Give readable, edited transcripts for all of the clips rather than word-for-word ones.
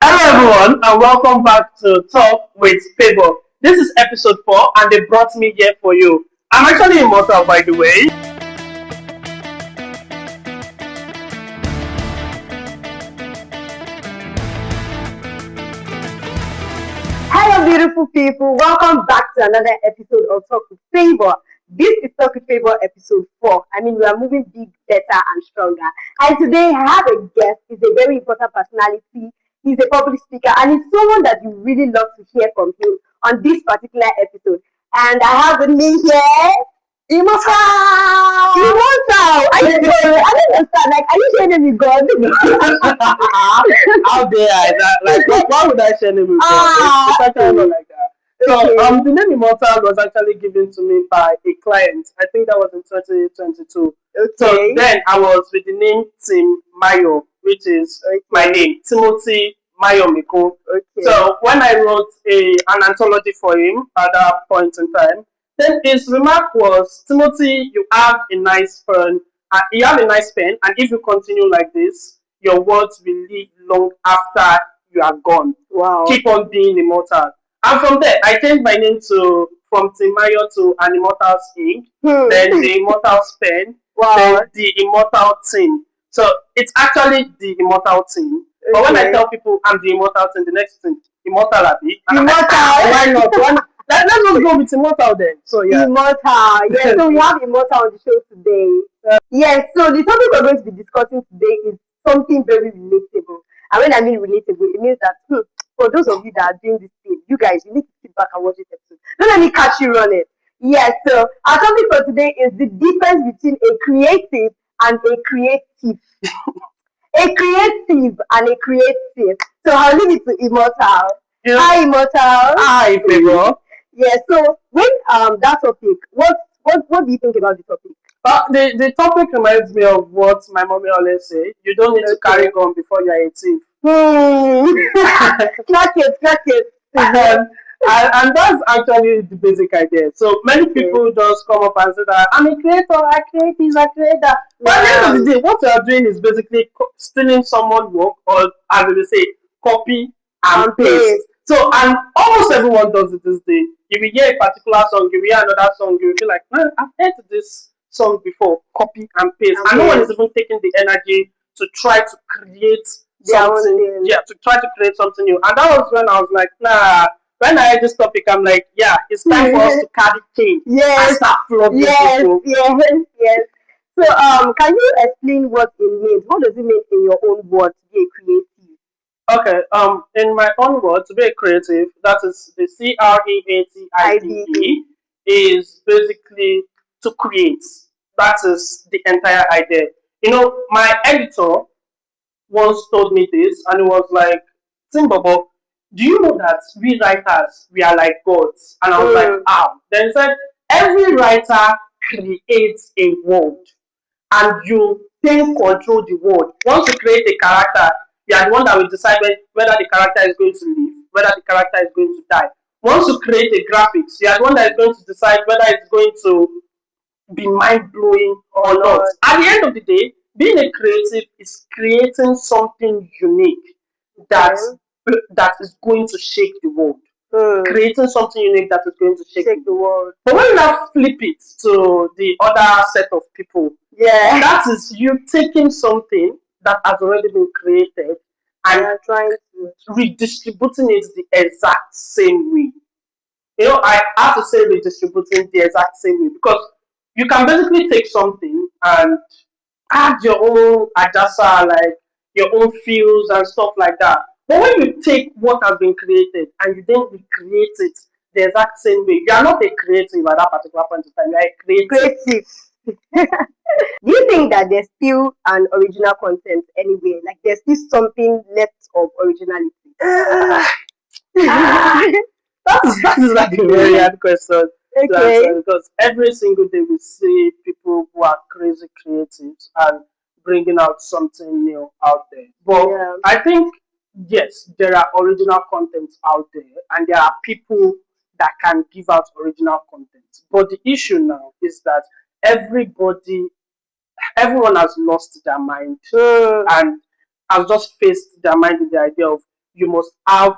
everyone, and welcome back to Talk with Favour. This is episode 4, and they brought me here for you. I'm actually Immortal, by the way. Hello, beautiful people. Welcome back to another episode of Talk with Favour. This is Talk with Favour episode 4. We are moving big, better, and stronger. And today I have a guest. He's a very important personality. He's a public speaker, and he's someone that you really love to hear from him on this particular episode. And I have with me here Immortal! Are you sure? I don't understand. Like, are you sharing with God? How dare I? Why would I share name with Ah. It's actually not like that. So, Okay. the name Immortal was actually given to me by a client. I think that was in 2022. So Okay. then I was with the name Tim Mayo, which is my name, Timothy Mayo Miko. Okay. So when I wrote an anthology for him at that point in time, then his remark was, Timothy, you have a nice pen, and if you continue like this, your words will live long after you are gone. Wow. Keep on being immortal. And from there, I changed my name from Timayo to an Immortal's Ink, then the Immortal's Pen, then the Immortal Team. So it's actually the Immortal Team. But when I tell people I'm the Immortal Team, the next thing, Immortal Abi. Immortal. Why not? Let's just go with Immortal then. So yeah. Immortal. Yes, so we have Immortal on the show today. Yes, so the topic we're going to be discussing today is something very relatable. And when I mean relatable, it means that for those of you that are doing this thing, you guys, you need to sit back and watch this episode. Don't let me catch you running. Yes, so our topic for today is the difference between a creative and a creative. A creative and a creative. So I'll leave it to Immortal. Yeah. Hi, Immortal. Hi, Favour. Yeah, so when that topic, what do you think about the topic? The topic reminds me of what my mommy always say. You don't need to carry gun before you are a thief. Crack it. And that's actually the basic idea. So many people just come up and say that I'm a creator, I create this, I create that. But at the end of the day, what you are doing is basically stealing someone's work, or as they say, copy and paste. So, and almost everyone does it this day. If you hear a particular song, if you hear another song, you'll be like, man, I've heard this song before, copy and paste. And no one is even taking the energy to try to create something. Yeah, to try to create something new. And that was when I was like, nah. When I heard this topic, I'm like, yeah, it's time for us to carry cane. Yes. And start flogging people. Yes. So, can you explain what it means? What does it mean in your own words to be a creative? Okay, in my own words, to be a creative, that is the creative, is basically to create. That is the entire idea. You know, my editor once told me this, and it was like, Simbobo, do you know that we writers, we are like gods? And I was like, how? Then he said, every writer creates a world, and you then control the world. Once you create a character, you are the one that will decide whether the character is going to live, whether the character is going to die. Once you create a graphics, you are the one that is going to decide whether it's going to be mind-blowing or not. At the end of the day, being a creative is creating something unique that is going to shake the world. Creating something unique that is going to shake the world. But when you now flip it to the other set of people, that is you taking something that has already been created and trying to redistributing it the exact same way. You know, I have to say redistributing the exact same way because you can basically take something and add your own adjustment, like your own feels and stuff like that. But when you take what has been created and you then recreate it the exact same way, you are not a creative at that particular point in time. You are a creative. Do you think that there's still an original content anyway? Like there's still something left of originality? That is like a very hard question to answer because every single day we see people who are crazy creatives and bringing out something new out there. But I think yes, there are original contents out there, and there are people that can give out original content. But the issue now is that everyone has lost their mind and has just faced their mind with the idea of you must have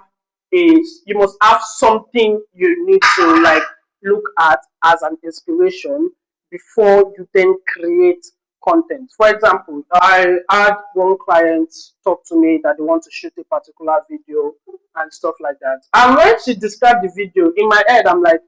something you need to like look at as an inspiration before you then create content. For example, I had one client talk to me that they want to shoot a particular video and stuff like that. And when she described the video, in my head, I'm like,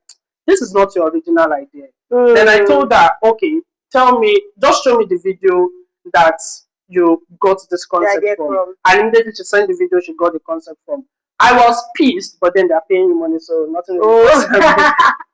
this is not your original idea. Then I told her, okay, tell me, just show me the video that you got this concept from. And immediately she sent the video she got the concept from. I was pissed, but then they're paying you money, so nothing is possible.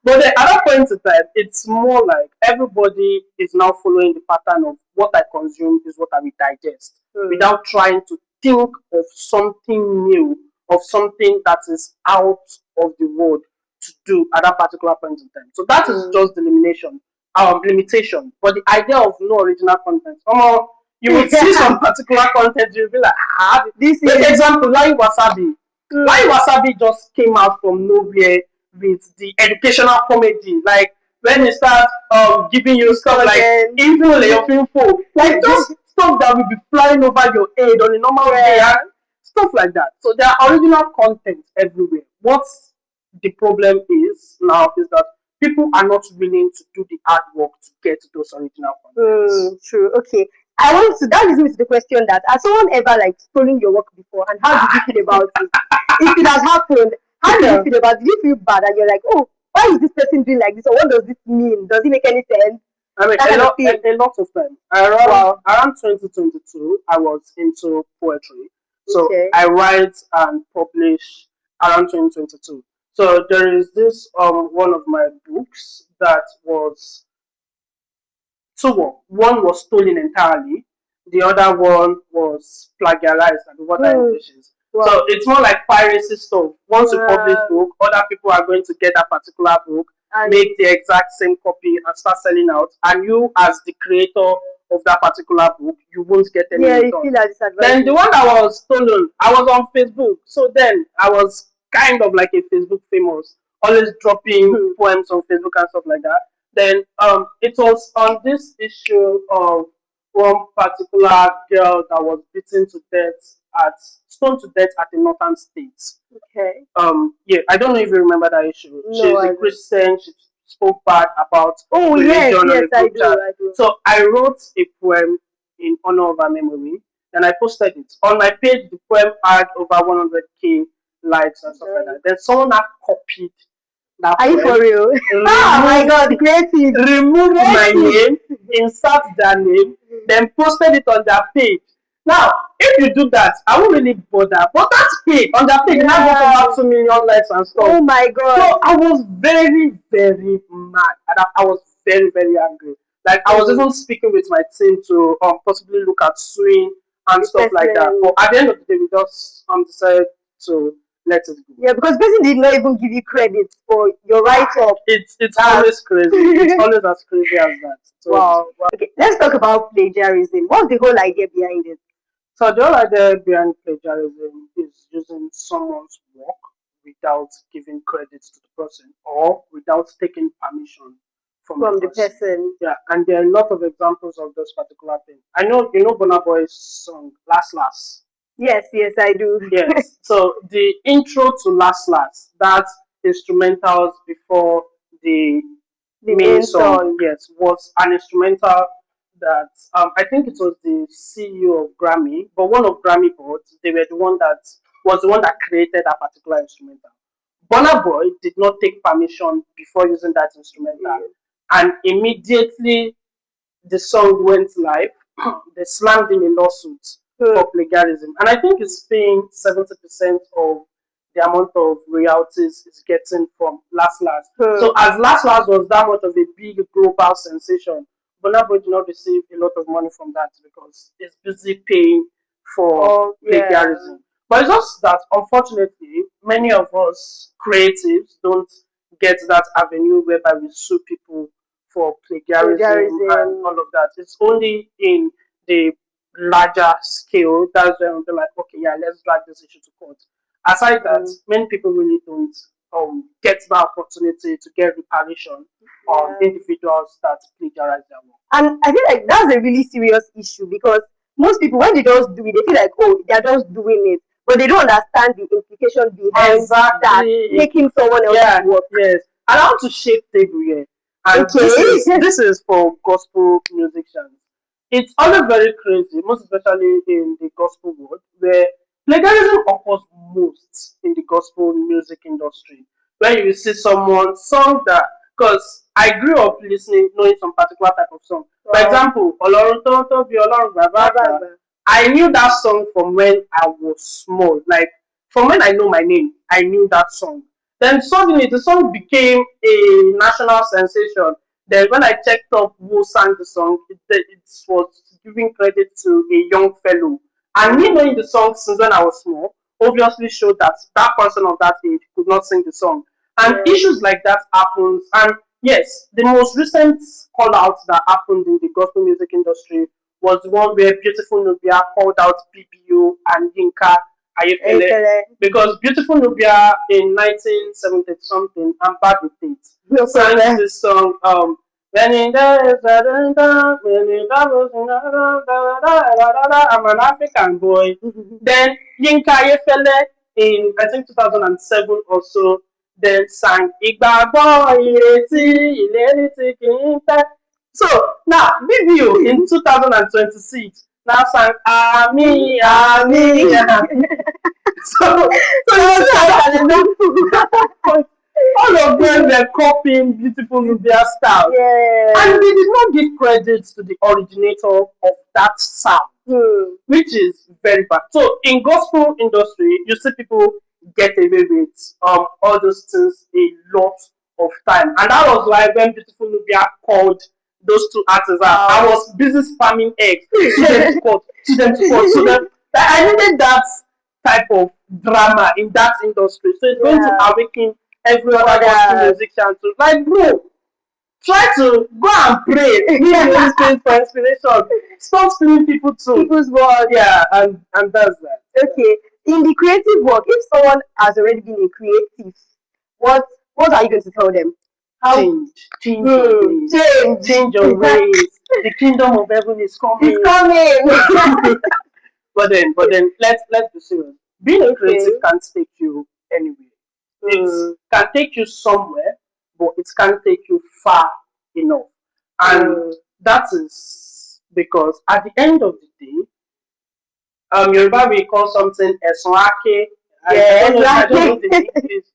But then at that point in time, it's more like everybody is now following the pattern of what I consume is what I will digest, without trying to think of something new, of something that is out of the world to do at that particular point in time. So that is just the limitation. But the idea of no original content, you will see some particular content, you'll be like, this is example, like Wasabi. Like Wasabi just came out from nowhere with the educational comedy. Like when they start giving you stuff like info, like just stuff that will be flying over your head on a normal day, and stuff like that. So there are original content everywhere. What's the problem is now is that people are not willing to do the hard work to get those original content. True. Okay. I want to. That leads me to the question that has someone ever like stolen your work before, and how did you feel about it? If it has happened, how did you feel about it? Did you feel bad and you're like, oh, why is this person doing like this, or what does this mean? Does it make any sense? I mean, a lot of time. Around 2022, I was into poetry. So I write and publish around 2022. So there is this one of my books that was one was stolen entirely, the other one was plagiarized and water editions. So it's more like piracy stuff. Once you publish book, other people are going to get that particular book, make the exact same copy and start selling out. And you as the creator of that particular book, you won't get any return. Then the one that was stolen, I was on Facebook. So then I was kind of like a Facebook famous, always dropping poems on Facebook and stuff like that. Then it was on this issue of one particular girl that was beaten to death stoned to death at the northern states. Okay. Yeah, I don't know if you remember that issue. No, she's a Christian. She spoke bad about religion on the group chat. I do. So I wrote a poem in honor of her memory, and I posted it on my page. The poem had over 100K likes and stuff like that. Then someone had copied that poem. Are you for real? Oh my God, Creathief! Removed my name, insert their name, then posted it on their page. Now, if you do that, I won't really bother. But that's page on their page, now got over 2 million likes and stuff. Oh my God! So I was very, very mad, and I was very, very angry. Like I was even speaking with my team to possibly look at suing and stuff like that. But at the end of the day, we just decided to let it go. Yeah, because person did not even give you credit for your write-up. It's always crazy. It's always as crazy as that. So wow. Okay, let's talk about plagiarism. What's the whole idea behind it? So the whole idea behind plagiarism is using someone's work without giving credit to the person or without taking permission from the person. Yeah, and there are a lot of examples of those particular things. I know you know Burna Boy's song Last Last. Yes, I do. Yes. So the intro to Last Last, that instrumentals before the main song, yes, was an instrumental that I think it was the CEO of Grammy, but one of Grammy boards, they were the one that was the one that created that particular instrumental. Burna Boy did not take permission before using that instrumental, and immediately the song went live. They slammed him in lawsuits for plagiarism, and I think he's paying 70% of the amount of royalties he's getting from Last Last. So as Last Last was that much of a big global sensation, Burna Boy did not receive a lot of money from that because he's busy paying for plagiarism. But it's just that unfortunately, many of us creatives don't get that avenue whereby we sue people for plagiarism and all of that. It's only in the larger scale that's when they're like, okay, yeah, let's drag this issue to court. Aside that, many people really don't get the opportunity to get reparation on individuals that plagiarize their work. And I feel like that's a really serious issue because most people, when they just do it, they feel like, oh, they're just doing it. but they don't understand the implication behind that, Exactly. making someone else's Yeah, work. yes. And I want to shake table here. And Okay. this is for gospel musicians. It's always very crazy, most especially in the gospel world, where plagiarism occurs most in the gospel music industry. Where you see someone song that, because I grew up listening, knowing some particular type of song. For example, Olorun to Tobi, Olorun Baba Agba. I knew that song from when I was small. Like from when I know my name, I knew that song. Then suddenly the song became a national sensation. Then when I checked up who sang the song, it was giving credit to a young fellow. And me knowing the song since when I was small obviously showed that that person of that age could not sing the song. And issues like that happens. And yes, the most recent call out that happened in the gospel music industry was the one where Beautiful Nubia called out BBO and Yinka Ayefele, because Beautiful Nubia in 1970 something, I'm bad with it, sang this song, I'm an African boy. Then Yinka Ayefele in I think 2007 or so then sang Ìgbàgbọ́ ìrètí ìlérí tí kì í pẹ́. So now BBO in 2026 now sang Ami Ami. So all of them were copying Beautiful Nubia style. And they did not give credit to the originator of that sound, which is very bad. So in gospel industry, you see people get away with all those things a lot of time. And that was why when Beautiful Nubia called those two artists out, I was busy spamming eggs to them to court, to them to court. So that I needed that type of drama in that industry. So it's going to awaken every other gospel musician to like, bro, try to go and pray. Give these things for inspiration. Stop stealing people's work. Yeah, and that's that. Okay. In the creative work, if someone has already been a creative, what are you going to tell them? How change your ways. Change your ways. The kingdom of heaven is coming. It's coming. but then let's be serious. Being a creative can't take you anywhere. It can take you somewhere, but it can't take you far enough. And that is because at the end of the day, Yoruba we call something eswake. I don't know the English.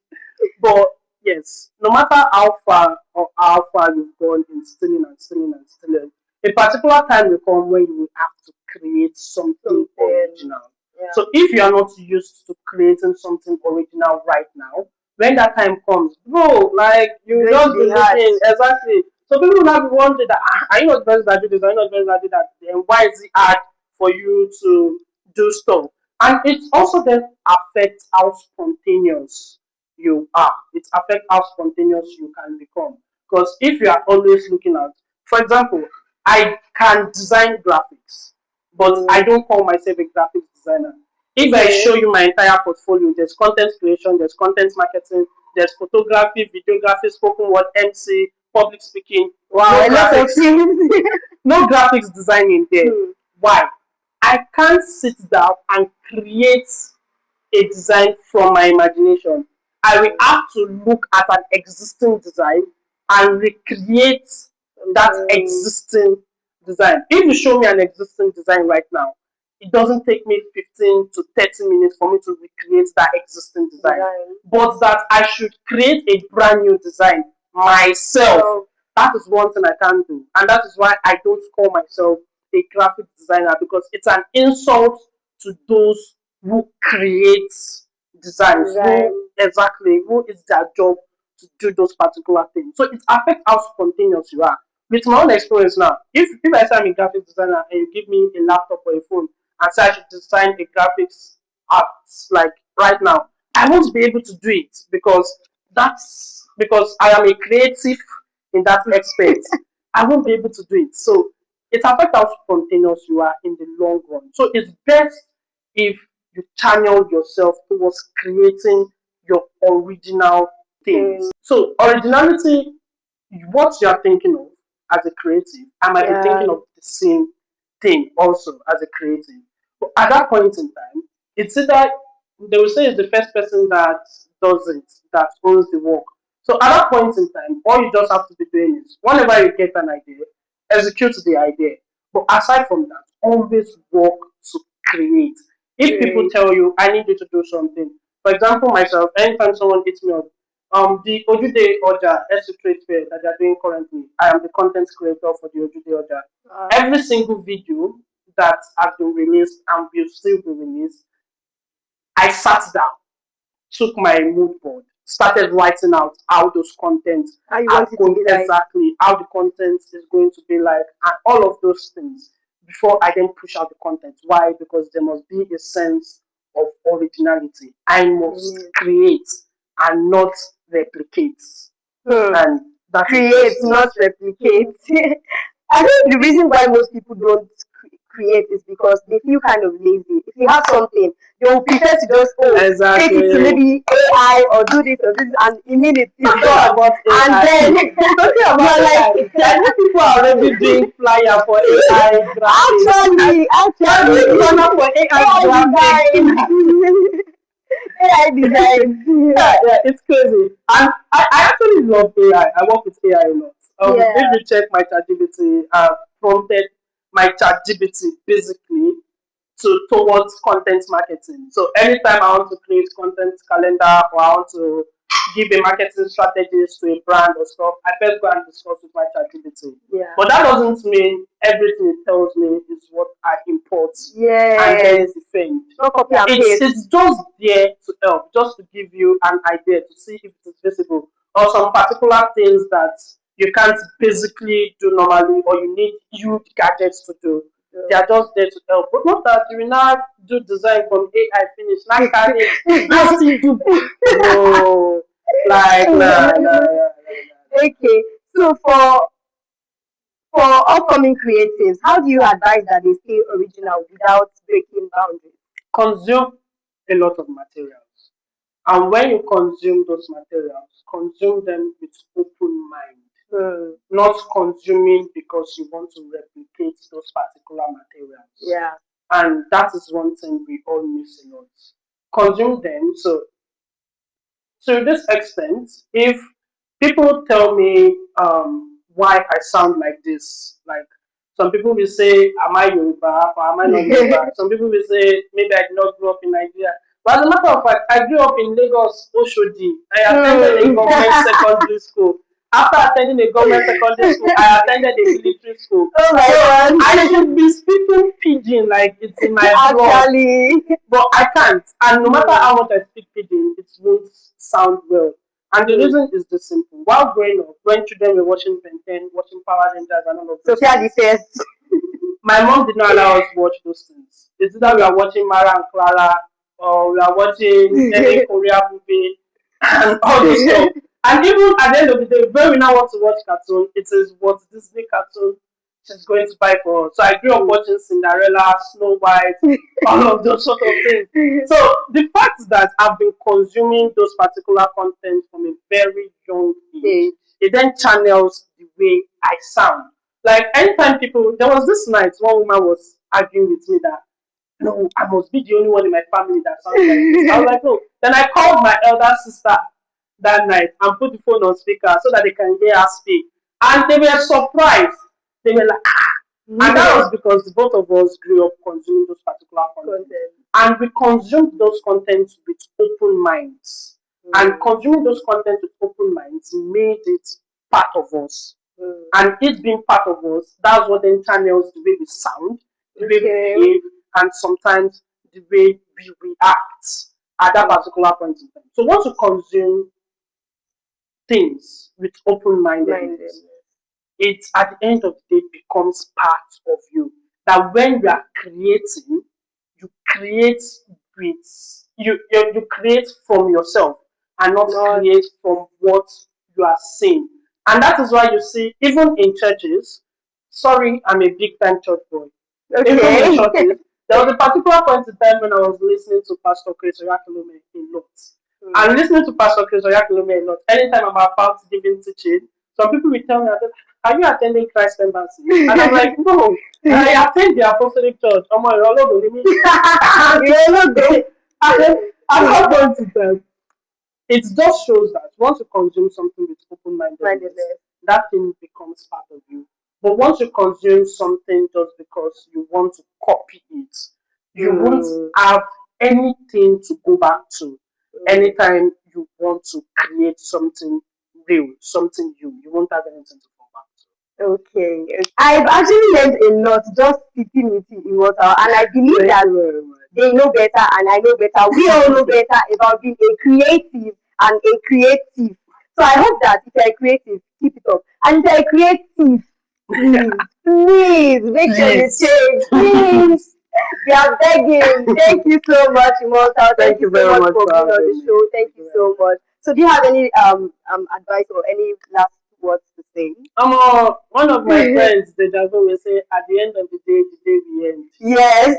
But yes, no matter how far or how far you've gone in stealing and stealing and stealing, a particular time will come when you will have to create something original. So if you are not used to creating something original right now, when that time comes, bro, like you just be looking exactly. So people will now be wondering that are you not the person that do this? Are you not the person that do that? Then why is it hard for you to do stuff? And it also then affects how spontaneous you are. It affects how spontaneous you can become. Because if you are always looking at, for example, I can design graphics, but I don't call myself a graphics designer. If I show you my entire portfolio, there's content creation, there's content marketing, there's photography, videography, spoken word, MC, public speaking. Wow, no graphics. No graphics designing there. Why? I can't sit down and create a design from my imagination. I will have to look at an existing design and recreate that existing design. If you show me an existing design right now, it doesn't take me 15 to 30 minutes for me to recreate that existing design. But that I should create a brand new design myself, that is one thing I can't do. And that is why I don't call myself a graphic designer, because it's an insult to those who create designs, who is their job to do those particular things. So it affects how spontaneous you are. With my own experience now, if I say I'm a graphic designer and you give me a laptop or a phone and say I should design a graphics art like right now, I won't be able to do it because I am a creative in that aspect. I won't be able to do it. So it affects how spontaneous you are in the long run. So it's best if you channel yourself towards creating your original things. So originality, what you are thinking of as a creative, I might be thinking of the same thing also as a creative. But at that point in time, it's either they will say it's the first person that does it that owns the work. So at that point in time, all you just have to be doing is whenever you get an idea, execute the idea. But aside from that, always work to create. If people tell you, I need you to do something, for example, myself, anytime someone hits me up, the Ojude Oja SC Trade Fair that they're doing currently, I am the content creator for the Ojude Oja. Every single video that has been released and will still be released, I sat down, took my mood board, started writing out how those contents How you are want it to going be like. exactly, how the content is going to be like, and all of those things before I then push out the content. Why? Because there must be a sense of originality. I must create and not replicate. And that Create, not replicate. I think the reason why most people don't create is because they feel kind of lazy. If you have something, they will prefer to just take exactly it to maybe AI or do this or this, and in minutes it's gone. about And AI. then Talking about you're AI, like, I know people are already doing flyer for AI graphics. actually, Planner for AI graphics. AI design. Yeah, it's crazy. And I actually love AI. I work with AI a lot. If you check my ChatGPT, I've prompted my ChatGPT basically towards content marketing. So anytime I want to create content calendar or I want to give a marketing strategist to a brand or stuff, I first go and discuss with my ChatGPT. Yeah. But that doesn't mean everything it tells me is what I import and then defend. No copy and paste. It's just there to help, just to give you an idea to see if it is visible or some particular things that you can't basically do normally or you need huge gadgets to do. They are just there to help. But not that you will now do design from AI finish. Now carry now still do. No. Like nah. Okay. So for upcoming creatives, how do you advise that they stay original without breaking boundaries? Consume a lot of materials. And when you consume those materials, consume them with open mind. Not consuming because you want to replicate those particular materials. Yeah. And that is one thing we all miss a lot. Consume them. So to this extent, if people tell me why I sound like this, like some people will say, am I Yoruba or am I not Yoruba? Some people will say, maybe I did not grow up in Nigeria. But as a matter of fact, I grew up in Lagos, Oshodi. I attended a government secondary school. After attending a government secondary school, I attended a military school. Oh my God. I should be speaking pidgin like it's in my blood. Actually. But I can't. And no matter how much I speak pidgin, it won't sound well. And the reason is this simple. While growing up, when children were watching Ben 10, watching Power Rangers and all of those Sophia the things, first. my mom did not allow us to watch those things. It's either we are watching Mara and Clara or we are watching any Korean movie and all this stuff. And even at the end of the day, when we now want to watch cartoon, it is what Disney cartoon she's going to buy for us. So I grew up watching Cinderella, Snow White, all of those sort of things. So the fact that I've been consuming those particular content from a very young age, it then channels the way I sound. Like anytime people, there was this night one woman was arguing with me that no, I must be the only one in my family that sounds like this. I was like, no. Then I called my elder sister that night and put the phone on speaker so that they can hear her speak. And they were surprised. They were like, ah. And that was because the both of us grew up consuming those particular content. And we consumed those contents with open minds. And consuming those contents with open minds made it part of us. And it being part of us, that's what then channels the way we sound, the way we behave, and sometimes the way we react at that particular point in time. So once you consume things with open mindedness, it at the end of the day becomes part of you. That when you are creating, you create with you create from yourself and not create from what you are seeing. And that is why you see, even in churches, sorry, I'm a big time church boy. Even in churches, there was a particular point in time when I was listening to Pastor Chris Oyakhilome a lot. And listening to Pastor Chris Oyakhilome a lot, anytime I'm about giving teaching, some people will tell me, are you attending Christ Embassy? And I'm like, no, I attend the Apostolic Church. I'm like, Another point is that it just shows that once you consume something with open-mindedness, that thing becomes part of you. But once you consume something just because you want to copy it, you won't have anything to go back to. Anytime you want to create something real, something you won't have anything to go back to. Okay. I've actually learned a lot just sitting with you, Immortal, and I believe that they know better and I know better. We all know better about being a creative and a creative. So I hope that if you're a creative, keep it up. And if you're a creative, please make sure you change. Please. We are begging. Thank you so much, Immortal. Thank you so much for being on the show. Thank you so much. So do you have any advice or any last words to say? One of my friends, they just always say, at the end of the day we end. Yes.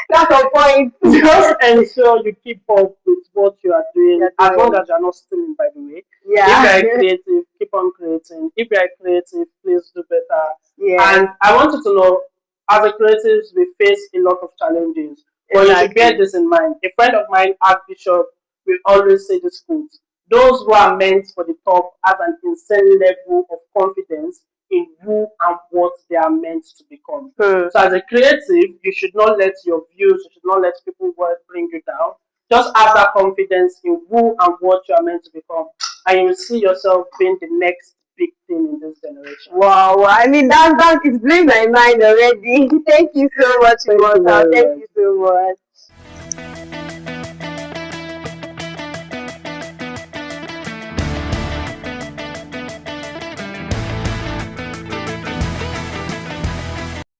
That's a point. Just ensure you keep up with what you are doing, as long as you're not stealing, by the way. Yeah. If you're creative, keep on creating. If you're creative, please do better. Yeah. And I wanted to know, as a creatives, we face a lot of challenges. But you should bear this in mind. A friend of mine, Archbishop, will always say this quote: those who are meant for the top have an insane level of confidence in who and what they are meant to become. So as a creative, you should not let your views, you should not let people bring you down. Just have that confidence in who and what you are meant to become. And you will see yourself being the next big thing in this generation. Wow, I mean that is blowing my mind already. Thank you so much, Immortal. Thank you so much.